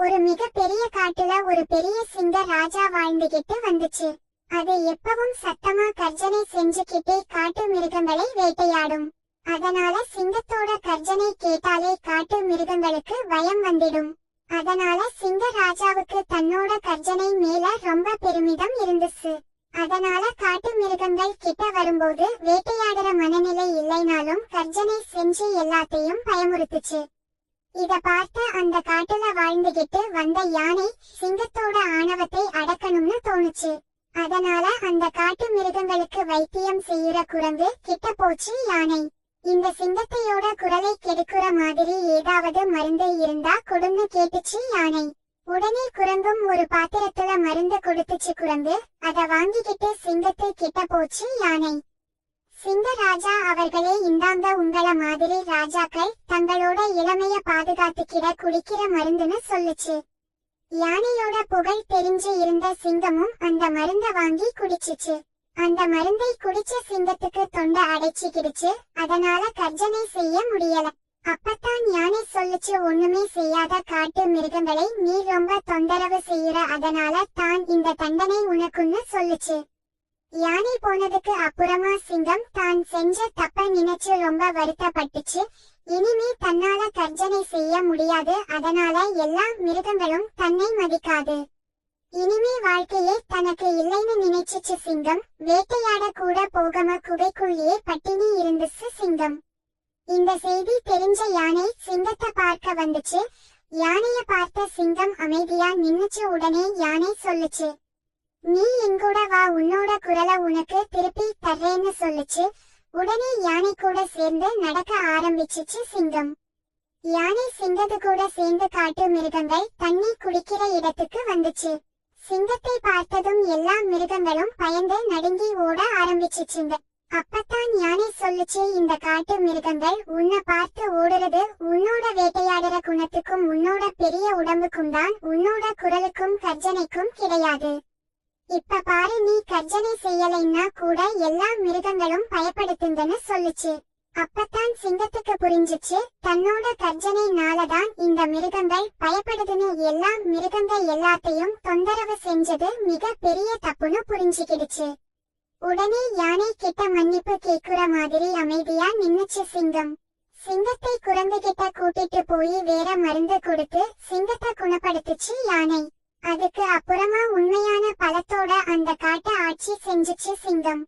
ஒரு மிக பெரிய காட்டுல ஒரு பெரிய சிங்க ராஜா வாழ்ந்துகிட்டு வந்துச்சு. அது எப்பவும் சத்தமா கர்ஜனை செஞ்சுக்கிட்டே காட்டு மிருகங்களை வேட்டையாடும். அதனால சிங்கத்தோட கர்ஜனை கேட்டாலே காட்டு மிருகங்களுக்கு பயம் வந்துடும். அதனால சிங்க ராஜாவுக்கு தன்னோட கர்ஜனை மேல ரொம்ப பெருமிதம் இருந்துச்சு. அதனால காட்டு மிருகங்கள் கிட்ட வரும்போது வேட்டையாடுற மனநிலை இல்லைனாலும் கர்ஜனை செஞ்சு எல்லாத்தையும் பயமுறுத்துச்சு. இத பார்த்து அந்த காட்டுல வாழ்ந்துகிட்டு வந்த யானை சிங்கத்தோட ஆணவத்தை அடக்கணும்னு தோணுச்சு. அதனால அந்த காட்டு மிருகங்களுக்கு வைத்தியம் செய்யற குரங்கு கிட்ட போச்சு. யானை இந்த சிங்கத்தையோட குரலை கெடுக்கிற மாதிரி ஏதாவது மருந்து இருந்தா கொடுன்னு கேட்டுச்சு யானை. உடனே குரங்கும் ஒரு பாத்திரத்துல மருந்து கொடுத்துச்சு. குரங்கு அத வாங்கிக்கிட்டு சிங்கத்து கிட்ட போச்சு. யானை சிங்க ராஜா அவர்களே, இந்தாங்க உங்கள மாதிரி ராஜாக்கள் தங்களோட இளமைய பாதுகாத்துக்கிட குடிக்கிற மருந்துன்னு சொல்லுச்சு. யானையோட புகழ் தெரிஞ்சு இருந்த சிங்கமும் அந்த மருந்த வாங்கி குடிச்சிச்சு. அந்த மருந்தை குடிச்ச சிங்கத்துக்கு தொண்டை அடைச்சிக்கிடுச்சு. அதனால கர்ஜனை செய்ய முடியல. அப்பத்தான் யானை சொல்லுச்சு, ஒண்ணுமே செய்யாத காட்டு மிருகங்களை நீ ரொம்ப தொந்தரவு செய்யற, அதனால தான் இந்த தண்டனை உனக்குன்னு சொல்லுச்சு. யானை போனதுக்கு அப்புறமா சிங்கம் தான் செஞ்ச தப்ப நினைச்சு ரொம்ப வருத்தப்பட்டுச்சு. இனிமே தன்னால கர்ஜனை செய்ய முடியாது, அதனால எல்லா மிருகங்களும் தன்னை மதிக்காது. இனிமே வாழ்க்கையே தனக்கு இல்லைன்னு நினைச்சிச்சு சிங்கம். வேட்டையாட கூட போகாம குகைக்குள்ளேயே பட்டினி இருந்துச்சு சிங்கம். இந்த செய்தி தெரிஞ்ச யானை சிங்கத்தை பார்க்க வந்துச்சு. யானைய பார்த்த சிங்கம் அமைதியா நின்னுச்சு. உடனே யானை சொல்லுச்சு, நீ எங்கூட வா, உன்னோட குரலை உனக்கு திருப்பி தர்றேன்னு சொல்லுச்சு. உடனே யானை கூட சேர்ந்து நடக்க ஆரம்பிச்சிச்சு சிங்கம். யானை சிங்கத்து கூட சேர்ந்து காட்டு மிருகங்கள் தண்ணி குடிக்கிற இடத்துக்கு வந்துச்சு. சிங்கத்தை பார்த்ததும் எல்லா மிருகங்களும் பயந்து நடுங்கி ஓட ஆரம்பிச்சிச்சுங்க. அப்பத்தான் யானை சொல்லுச்சு, இந்த காட்டு மிருகங்கள் உன்னை பார்த்து ஓடுறது உன்னோட வேட்டையாடுற குணத்துக்கும் உன்னோட பெரிய உடம்புக்கும் தான், உன்னோட குரலுக்கும் கர்ஜனைக்கும் கிடையாது. இப்ப பாரு, நீ கர்ஜனை செய்யலைன்னா கூட எல்லா மிருகங்களும் பயப்படுத்துங்கன்னு சொல்லுச்சு. அப்பத்தான் சிங்கத்துக்கு புரிஞ்சிச்சு, தன்னோட கர்ஜனைனாலதான் இந்த மிருகங்கள் பயப்படுதுன்னு. எல்லா மிருகங்கள் எல்லாத்தையும் தொந்தரவு செஞ்சது மிக பெரிய தப்புன்னு புரிஞ்சுக்கிடுச்சு. உடனே யானை கிட்ட மன்னிப்பு கேக்குற மாதிரி அமைதியா நின்னுச்சு சிங்கம். சிங்கத்தை குரங்கு கிட்ட கூட்டிட்டு போய் வேற மருந்து கொடுத்து சிங்கத்தை குணப்படுத்துச்சு யானை. அதுக்கு அப்புறமா உண்மையான பலத்தோட அந்த காட்டை ஆட்சி செஞ்சுச்சு சிங்கம்.